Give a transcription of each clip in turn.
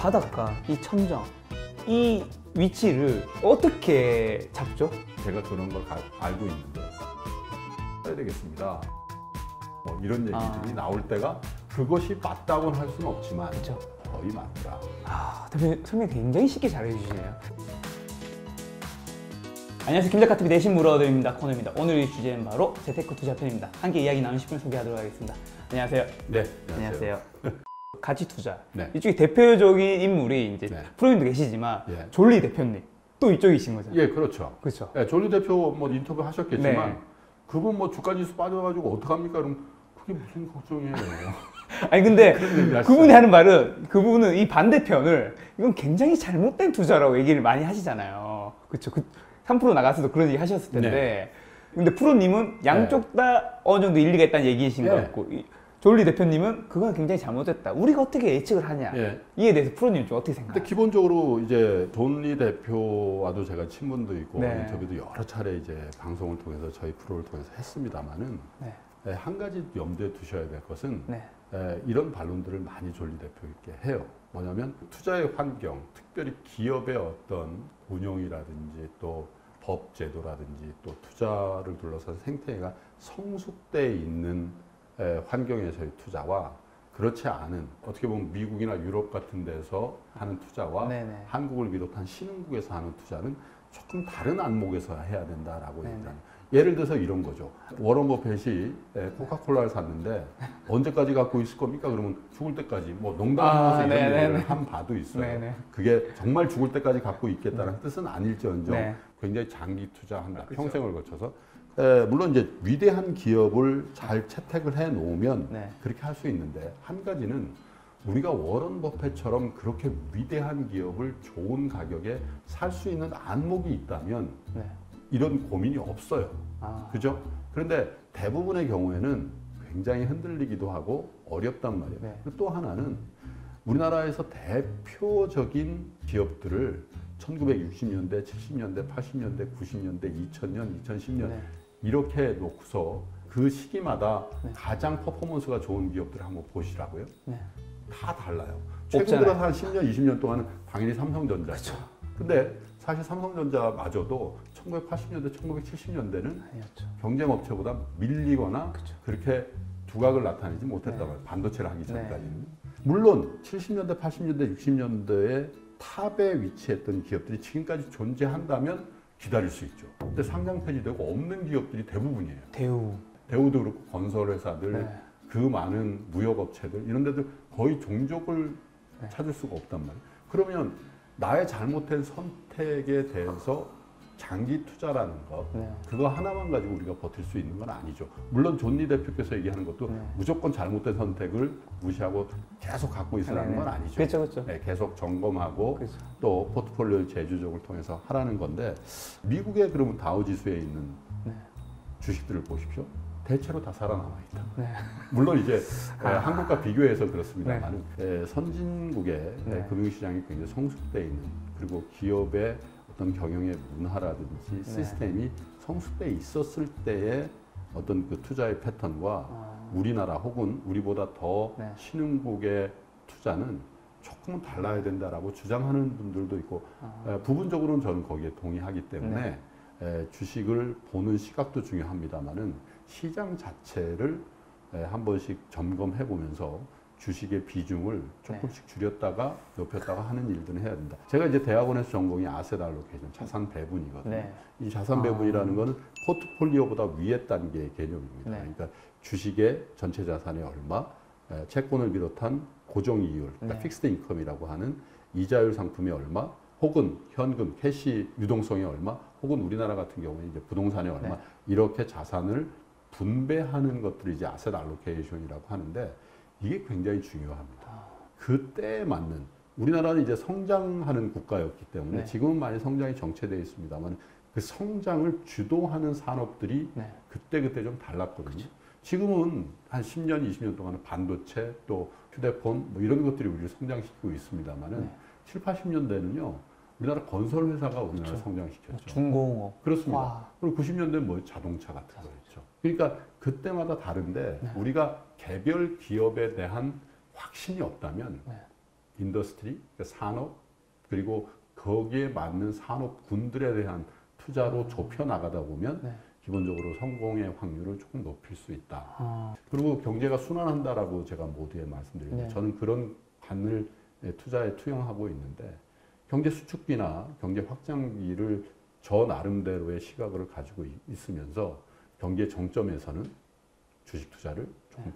바닷가, 이 천정, 이 위치를 어떻게 잡죠? 제가 그런 걸 알고 있는데 해야 되겠습니다. 뭐 이런 얘기들이 나올 때가 그것이 맞다고는 할 수는 없지만 그렇죠. 거의 맞더라. 대표님 설명 굉장히 쉽게 잘 해주시네요. 안녕하세요. 김작가TV 내신 물어드립니다 코너입니다. 오늘의 주제는 바로 재테크 투자편입니다. 함께 이야기 나누실 분 소개하도록 하겠습니다. 안녕하세요. 네, 안녕하세요. 가치 투자. 네. 이쪽에 대표적인 인물이 이제 네. 프로님도 계시지만 예. 졸리 대표님 또 이쪽이신 거잖아요. 예, 그렇죠. 그렇죠. 예, 졸리 대표 뭐 인터뷰 하셨겠지만 네. 그분 뭐 주가지수 빠져가지고 어떡합니까? 그럼 그게 무슨 걱정이에요? 아니 근데 그런 그분이 하는 말은 그분은 이 반대편을 이건 굉장히 잘못된 투자라고 얘기를 많이 하시잖아요. 그렇죠. 3% 나갔을 때 그런 얘기 하셨을 텐데. 네. 근데 프로님은 양쪽 다 어느 정도 일리가 있다는 얘기이신 것 네. 같고 졸리 대표님은 그건 굉장히 잘못됐다. 우리가 어떻게 예측을 하냐. 예. 이에 대해서 프로님 좀 어떻게 생각하세요? 근데 기본적으로 이제 존리 대표와도 제가 친분도 있고 네. 인터뷰도 여러 차례 이제 방송을 통해서 저희 프로를 통해서 했습니다만은 네. 한 가지 염두에 두셔야 될 것은 네. 이런 반론들을 많이 졸리 대표에게 해요. 뭐냐면 투자의 환경, 특별히 기업의 어떤 운용이라든지 또 법 제도라든지 또 투자를 둘러싼 생태계가 성숙돼 있는 환경에서의 투자와 그렇지 않은 어떻게 보면 미국이나 유럽 같은 데서 하는 투자와 네네. 한국을 비롯한 신흥국에서 하는 투자는 조금 다른 안목에서 해야 된다라고 네네. 얘기하는. 예를 들어서 이런 거죠. 워런 버핏이 코카콜라를 샀는데 언제까지 갖고 있을 겁니까? 그러면 죽을 때까지 뭐 농담하면서 이런 네네네. 얘기를 한 바도 있어요. 네네. 그게 정말 죽을 때까지 갖고 있겠다는 뜻은 아닐지언정 네. 굉장히 장기 투자한다. 그렇죠. 평생을 거쳐서. 물론 이제 위대한 기업을 잘 채택을 해 놓으면 네. 그렇게 할 수 있는데 한 가지는 우리가 워런 버핏처럼 그렇게 위대한 기업을 좋은 가격에 살 수 있는 안목이 있다면 네. 이런 고민이 없어요. 그죠? 그런데 대부분의 경우에는 굉장히 흔들리기도 하고 어렵단 말이에요. 네. 또 하나는 우리나라에서 대표적인 기업들을 1960년대, 70년대, 80년대, 90년대, 2000년, 2010년 네. 이렇게 놓고서 그 시기마다 네. 가장 퍼포먼스가 좋은 기업들을 한번 보시라고요. 네. 다 달라요. 최근 없잖아요. 들어서 한 10년, 20년 동안은 당연히 삼성전자죠. 그렇죠. 근데 사실 삼성전자마저도 1980년대, 1970년대는 아니었죠. 경쟁업체보다 밀리거나 그렇죠. 그렇게 두각을 나타내지 못했단 네. 말이에요. 반도체를 하기 전까지는. 네. 물론 70년대, 80년대, 60년대에 탑에 위치했던 기업들이 지금까지 존재한다면 기다릴 수 있죠. 근데 상장 폐지되고 없는 기업들이 대부분이에요. 대우도 그렇고 건설회사들, 네. 그 많은 무역업체들 이런 데들 거의 종족을 네. 찾을 수가 없단 말이에요. 그러면 나의 잘못된 선택에 대해서 장기 투자라는 것, 네. 그거 하나만 가지고 우리가 버틸 수 있는 건 아니죠. 물론 존리 대표께서 얘기하는 것도 네. 무조건 잘못된 선택을 무시하고 계속 갖고 있으라는 건 아니죠. 그렇죠, 그렇죠. 네, 계속 점검하고 그렇죠. 또 포트폴리오 재조정을 통해서 하라는 건데 미국의 그러면 다우지수에 있는 네. 주식들을 보십시오. 대체로 다 살아남아 있다. 네. 물론 이제 한국과 비교해서 그렇습니다만 네. 선진국의 네. 금융시장이 굉장히 성숙돼 있는 그리고 기업의 어떤 경영의 문화라든지 네. 시스템이 성숙돼 있었을 때의 어떤 그 투자의 패턴과 우리나라 혹은 우리보다 더 네. 신흥국의 투자는 조금은 달라야 된다라고 주장하는 분들도 있고 부분적으로는 저는 거기에 동의하기 때문에 주식을 보는 시각도 중요합니다만은 시장 자체를 한 번씩 점검해 보면서 주식의 비중을 조금씩 줄였다가 높였다가 하는 일들은 해야 된다. 제가 이제 대학원에서 전공이 아셋 알로케이션, 자산 배분이거든요. 네. 이 자산 배분이라는 거는 포트폴리오보다 위에 단계의 개념입니다. 네. 그러니까 주식의 전체 자산의 얼마, 채권을 비롯한 고정 이율, 그러니까 네. 픽스드 인컴이라고 하는 이자율 상품의 얼마, 혹은 현금, 캐시 유동성의 얼마, 혹은 우리나라 같은 경우에 이제 부동산의 얼마, 네. 이렇게 자산을 분배하는 것들이 이제 아셋 알로케이션이라고 하는데 이게 굉장히 중요합니다. 그때에 맞는 우리나라는 이제 성장하는 국가였기 때문에 네. 지금은 많이 성장이 정체되어 있습니다만 그 성장을 주도하는 산업들이 네. 그때 좀 달랐거든요. 지금은 한 10년, 20년 동안은 반도체 또 휴대폰 뭐 이런 것들이 우리를 성장시키고 있습니다만은 네. 7, 80년대는요. 우리나라 건설 회사가 우리나라 그렇죠. 성장시켰죠. 중공업. 그렇습니다. 와. 그리고 90년대 뭐 자동차 같은 거였죠. 그러니까 그때마다 다른데 네. 우리가 개별 기업에 대한 확신이 없다면 네. 인더스트리, 산업, 그리고 거기에 맞는 산업군들에 대한 투자로 좁혀 나가다 보면 네. 기본적으로 성공의 확률을 조금 높일 수 있다. 그리고 경제가 순환한다라고 제가 모두에 말씀드립니다. 네. 저는 그런 관을 투자에 투영하고 있는데 경제 수축기나 경제 확장기를 저 나름대로의 시각을 가지고 있으면서 경기의 정점에서는 주식 투자를 조금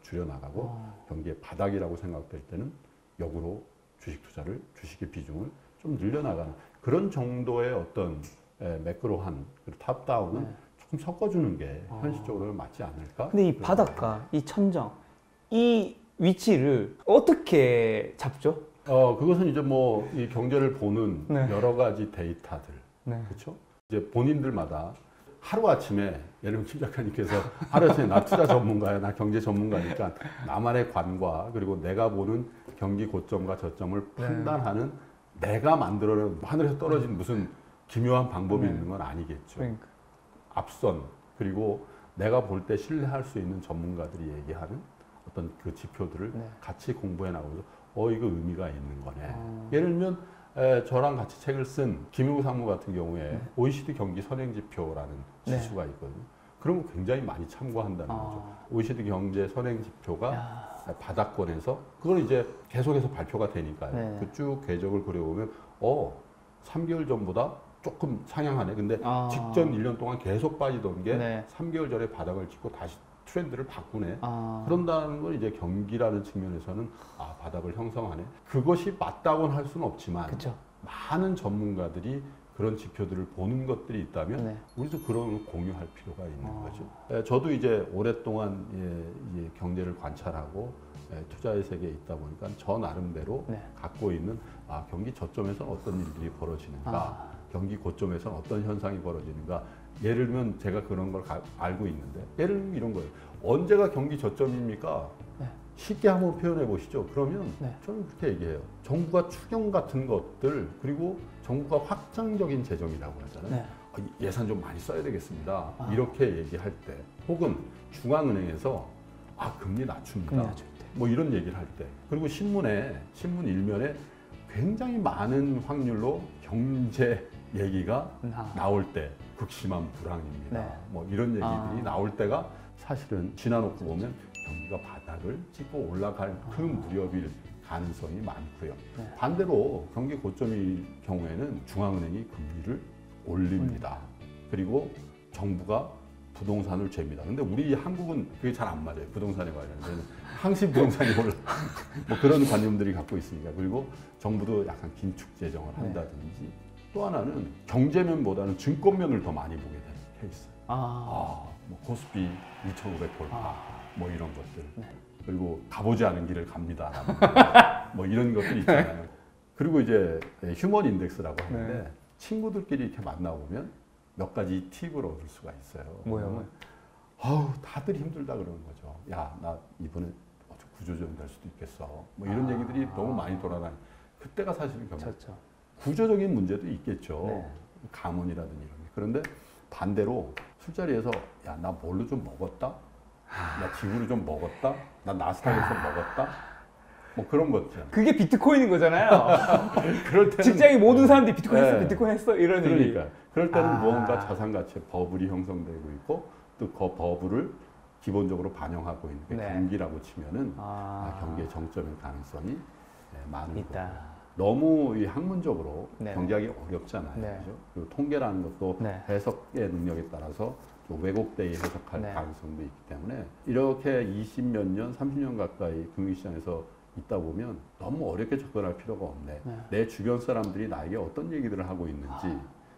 줄여 나가고 경기의 바닥이라고 생각될 때는 역으로 주식 투자를 주식의 비중을 좀 늘려나가는 그런 정도의 어떤 매크로한 탑다운은 조금 섞어주는 게 현실적으로 맞지 않을까? 근데 이 바닷가, 이 천정, 이 위치를 어떻게 잡죠? 그것은 이제 뭐 이 경제를 보는 네. 여러 가지 데이터들, 네. 그렇죠? 이제 본인들마다 하루 아침에 예를 들면 김 작가님께서 하루 아침에 나 투자 전문가야, 나 경제 전문가니까 나만의 관과 그리고 내가 보는 경기 고점과 저점을 판단하는 내가 만들어낸 하늘에서 떨어진 무슨 기묘한 방법이 있는 건 아니겠죠. 그러니까. 앞선 그리고 내가 볼 때 신뢰할 수 있는 전문가들이 얘기하는 어떤 그 지표들을 같이 공부해 나가면서 이거 의미가 있는 거네. 예를 들면 저랑 같이 책을 쓴 김용우 상무 같은 경우에 OECD 경기 선행 지표라는 지수가 있거든요. 그런 거 굉장히 많이 참고한다는 거죠. OECD 경제 선행 지표가 바닥권에서 그걸 이제 계속해서 발표가 되니까요. 네. 그 쭉 궤적을 그려보면 3개월 전보다 조금 상향하네. 근데 직전 1년 동안 계속 빠지던 게 3개월 전에 바닥을 찍고 다시 트렌드를 바꾸네. 그런다는 건 이제 경기라는 측면에서는 바닥을 형성하네. 그것이 맞다고는 할 수는 없지만 그쵸. 많은 전문가들이 그런 지표들을 보는 것들이 있다면 우리도 그런 걸 공유할 필요가 있는 거죠. 저도 이제 오랫동안 이제 경제를 관찰하고 투자의 세계에 있다 보니까 저 나름대로 갖고 있는 경기 저점에서 어떤 일들이 벌어지는가, 경기 고점에서 어떤 현상이 벌어지는가. 예를 들면 제가 그런 걸 알고 있는데 예를 들면 이런 거예요. 언제가 경기 저점입니까? 쉽게 한번 표현해 보시죠. 그러면 저는 그렇게 얘기해요. 정부가 추경 같은 것들 그리고 정부가 확장적인 재정이라고 하잖아요. 예산 좀 많이 써야 되겠습니다. 이렇게 얘기할 때 혹은 중앙은행에서 금리 낮춥니다. 뭐 이런 얘기를 할 때 그리고 신문 일면에 굉장히 많은 확률로 경제 얘기가 나올 때 극심한 불황입니다. 뭐 이런 얘기들이 나올 때가 사실은 지나놓고 보면 경기가 바닥을 찍고 올라갈 그 무렵일 가능성이 많고요. 반대로 경기 고점일 경우에는 중앙은행이 금리를 올립니다. 그리고 정부가 부동산을 잽니다. 근데 우리 한국은 그게 잘 안 맞아요. 부동산에 관련해서는 항시 부동산이 올라 뭐 그런 관념들이 갖고 있으니까. 그리고 정부도 약간 긴축 재정을 한다든지 또 하나는 경제면보다는 증권면을 더 많이 보게 되는 케이스. 뭐 코스피 2,500 돌파 뭐 이런 것들. 그리고 가보지 않은 길을 갑니다. 뭐 이런 것들이 있잖아요. 그리고 이제 휴먼 인덱스라고 하는데 친구들끼리 이렇게 만나보면 몇 가지 팁을 얻을 수가 있어요. 뭐요? 다들 힘들다 그러는 거죠. 야, 나 이번에 구조조정 될 수도 있겠어. 뭐 이런 얘기들이 너무 많이 돌아다니. 그때가 사실은 구조적인 문제도 있겠죠. 가문이라든지 이런 게. 그런데 반대로 술자리에서 야, 나 뭘로 좀 먹었다? 나 지구를 좀 먹었다? 나 나스닥에서 먹었다? 뭐 그런 것들. 그게 비트코인인 거잖아요. 그럴 때는 직장의 모든 사람들이 비트코인 했어, 비트코인 했어 이런 얘기. 그러니까 그럴 때는 무언가 자산 가치의 버블이 형성되고 있고 또 그 버블을 기본적으로 반영하고 있는 게 경기라고 치면은 경기의 정점일 가능성이 많은 있다. 거고. 너무 이 학문적으로 경제하기 어렵잖아요. 그죠? 그리고 통계라는 것도 해석의 능력에 따라서 왜곡되게 해석할 가능성도 있기 때문에 이렇게 20몇 년, 30년 가까이 금융시장에서 있다 보면 너무 어렵게 접근할 필요가 없네. 내 주변 사람들이 나에게 어떤 얘기들을 하고 있는지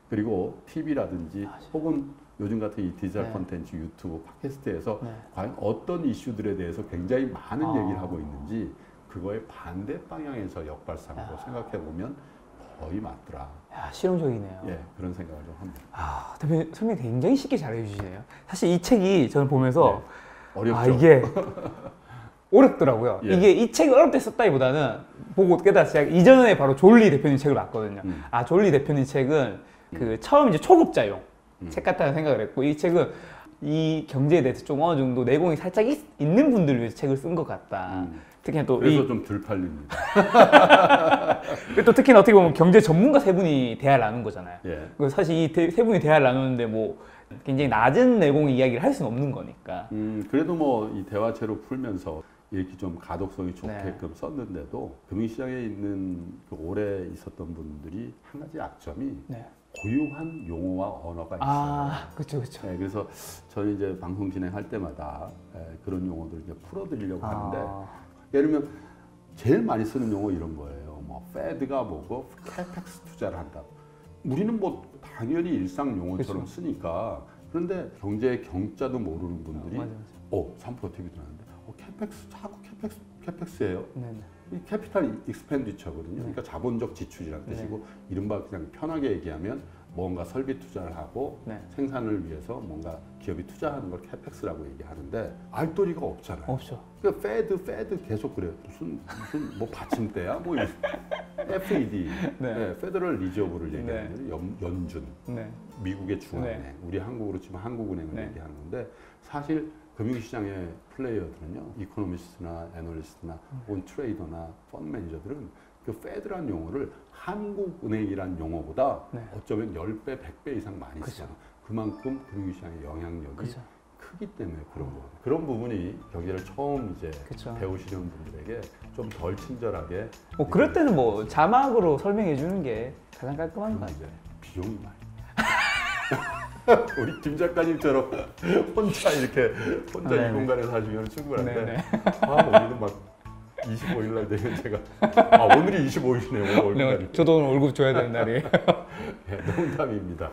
그리고 TV라든지 혹은 요즘 같은 이 디지털 콘텐츠, 유튜브, 팟캐스트에서 과연 어떤 이슈들에 대해서 굉장히 많은 얘기를 하고 있는지 그거의 반대 방향에서 역발상으로 생각해 보면 거의 맞더라. 실용적이네요. 그런 생각을 좀 합니다. 대표님 설명 굉장히 쉽게 잘해 주시네요. 사실 이 책이 저는 보면서 어렵죠. 이게 어렵더라고요. 이게 이 책이 어렵게 썼다기보다는 보고 깨달았어요. 제가 이전에 바로 졸리 대표님 책을 봤거든요. 졸리 대표님 책은 그 처음 이제 초급자용 책 같다는 생각을 했고 이 책은 이 경제에 대해서 좀 어느 정도 내공이 살짝 있는 분들을 위해서 책을 쓴 것 같다. 특히나 또 그래서 좀 덜 팔립니다. 또 특히나 어떻게 보면 경제 전문가 세 분이 대화를 나눈 거잖아요. 예. 사실 이 세 분이 대화를 나누는데 뭐 굉장히 낮은 내공의 이야기를 할 수는 없는 거니까. 그래도 뭐 이 대화체로 풀면서 이렇게 좀 가독성이 좋게끔 네. 썼는데도 금융시장에 있는 그 오래 있었던 분들이 한 가지 약점이 네. 고유한 용어와 언어가 있어요. 아, 그렇죠, 그렇죠. 네, 그래서 저는 이제 방송 진행할 때마다 그런 용어들을 이제 풀어드리려고 하는데 예를 들면 제일 많이 쓰는 용어 이런 거예요. 뭐 페드가 뭐고 캐펙스 투자를 한다. 우리는 뭐 당연히 일상 용어처럼 그쵸. 쓰니까 그런데 경제의 경자도 모르는 분들이 맞아, 맞아. 3% TV 들었는데 캐펙스 자꾸 캐펙스예요. 네네. 이 캐피탈 익스펜디처거든요. 그러니까 자본적 지출이라는 네. 뜻이고 이른바 그냥 편하게 얘기하면 뭔가 설비 투자를 하고 네. 생산을 위해서 뭔가 기업이 투자하는 걸 캐펙스라고 얘기하는데 알도리가 없잖아요. 없죠. 그러니까 페드 계속 그래요. 무슨 뭐 받침대야? 뭐 FED, 네. 페더럴 리저브를 얘기하는 거예요. 연준, 네. 미국의 중앙은행, 네. 우리 한국으로 치면 한국은행을 네. 얘기하는 건데 사실 금융시장의 플레이어들은요, 이코노미스트나 애널리스트나 혹은 트레이더나 펀드 매니저들은 그 페드란 용어를 한국은행이란 용어보다 네. 어쩌면 10배, 100배 이상 많이 그쵸. 써요. 그만큼 금융시장의 영향력이 그쵸. 크기 때문에 그런 거예요. 그런 부분이 경제를 처음 이제 그쵸. 배우시는 분들에게 좀 덜 친절하게 뭐 그럴 때는 뭐 자막으로 설명해 주는 게 가장 깔끔한 거 이제 같아요. 비용이 많이 우리 김 작가님처럼 혼자 이렇게 혼자 네네. 이 공간에서 하시면 충분한데 네네. 오늘은 막 25일 날 되면 제가 오늘이 25일이네요. 오늘 월급날이. 저도 오늘 월급 줘야 되는 날이에요. 농담입니다.